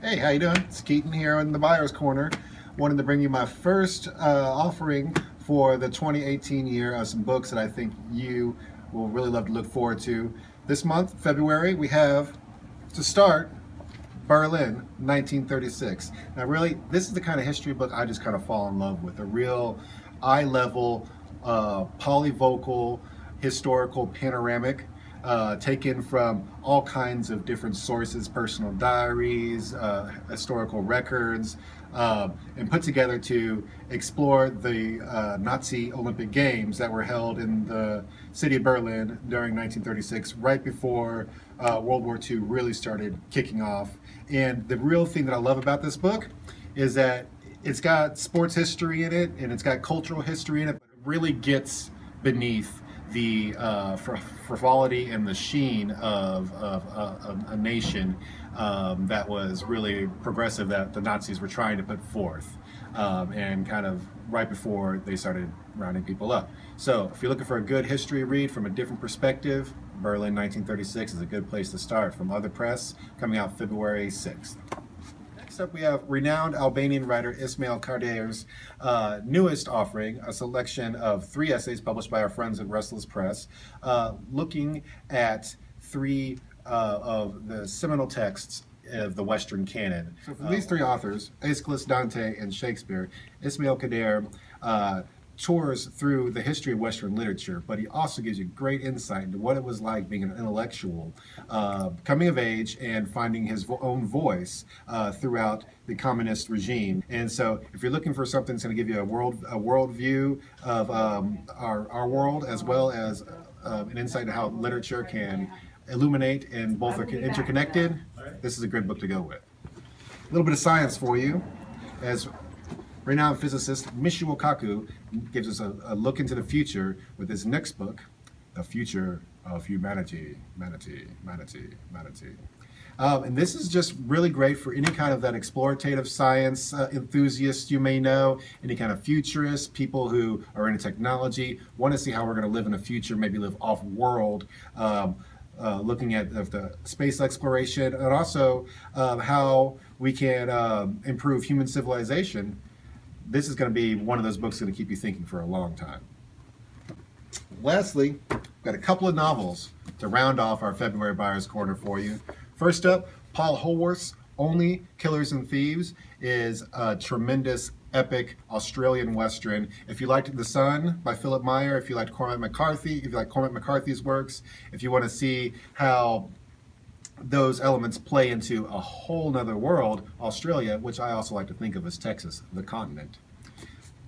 Hey, how you doing? It's Keaton here in the Buyer's Corner. Wanted to bring you my first offering for the 2018 year of some books that I think you will really love to look forward to. This month, February, we have, to start, Berlin, 1936. Now really, this is the kind of history book I just kind of fall in love with. A real eye-level, polyvocal, historical panoramic taken from all kinds of different sources, personal diaries, historical records, and put together to explore the Nazi Olympic Games that were held in the city of Berlin during 1936, right before World War II really started kicking off. And the real thing that I love about this book is that it's got sports history in it and it's got cultural history in it, but it really gets beneath the frivolity and the sheen of a nation that was really progressive, that the Nazis were trying to put forth, and kind of right before they started rounding people up. So if you're looking for a good history read from a different perspective, Berlin 1936 is a good place to start, from Other Press, coming out February 6th. Next up, we have renowned Albanian writer Ismail Karder's newest offering, a selection of 3 essays published by our friends at Restless Press, looking at 3 of the seminal texts of the Western canon. So from these 3 authors, Aeschylus, Dante, and Shakespeare, Ismail Kader tours through the history of Western literature, but he also gives you great insight into what it was like being an intellectual, coming of age and finding his own voice throughout the communist regime. And so if you're looking for something that's going to give you a world view of our world, as well as an insight into how literature can illuminate and both are interconnected, this is a good book to go with. A little bit of science for you, as renowned physicist Michio Kaku gives us a look into the future with his next book, The Future of Humanity. And this is just really great for any kind of that explorative science enthusiast you may know, any kind of futurists, people who are into technology, want to see how we're going to live in the future, maybe live off-world, looking at the space exploration, and also how we can improve human civilization. This is going to be one of those books that's going to keep you thinking for a long time. Lastly, we've got a couple of novels to round off our February Buyer's Corner for you. First up, Paul Holworth's Only Killers and Thieves is a tremendous, epic Australian Western. If you liked The Sun by Philip Meyer, if you liked Cormac McCarthy, if you like Cormac McCarthy's works, if you want to see how those elements play into a whole nother world, Australia, which I also like to think of as Texas, the continent.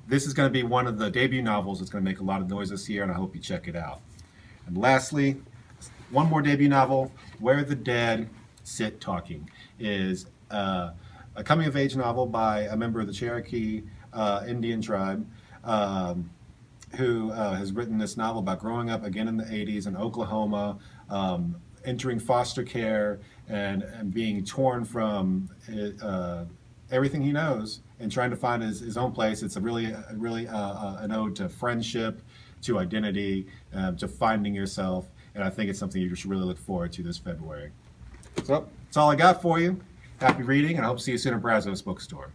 This is going to be one of the debut novels that's going to make a lot of noise this year, and I hope you check it out. And lastly, one more debut novel, Where the Dead Sit Talking, is a coming-of-age novel by a member of the Cherokee Indian tribe, who has written this novel about growing up again in the 80s in Oklahoma, entering foster care and being torn from everything he knows and trying to find his own place. It's a really an ode to friendship, to identity, to finding yourself, and I think it's something you should really look forward to this February. So that's all I got for you. Happy reading, and I hope to see you soon at Brazos Bookstore.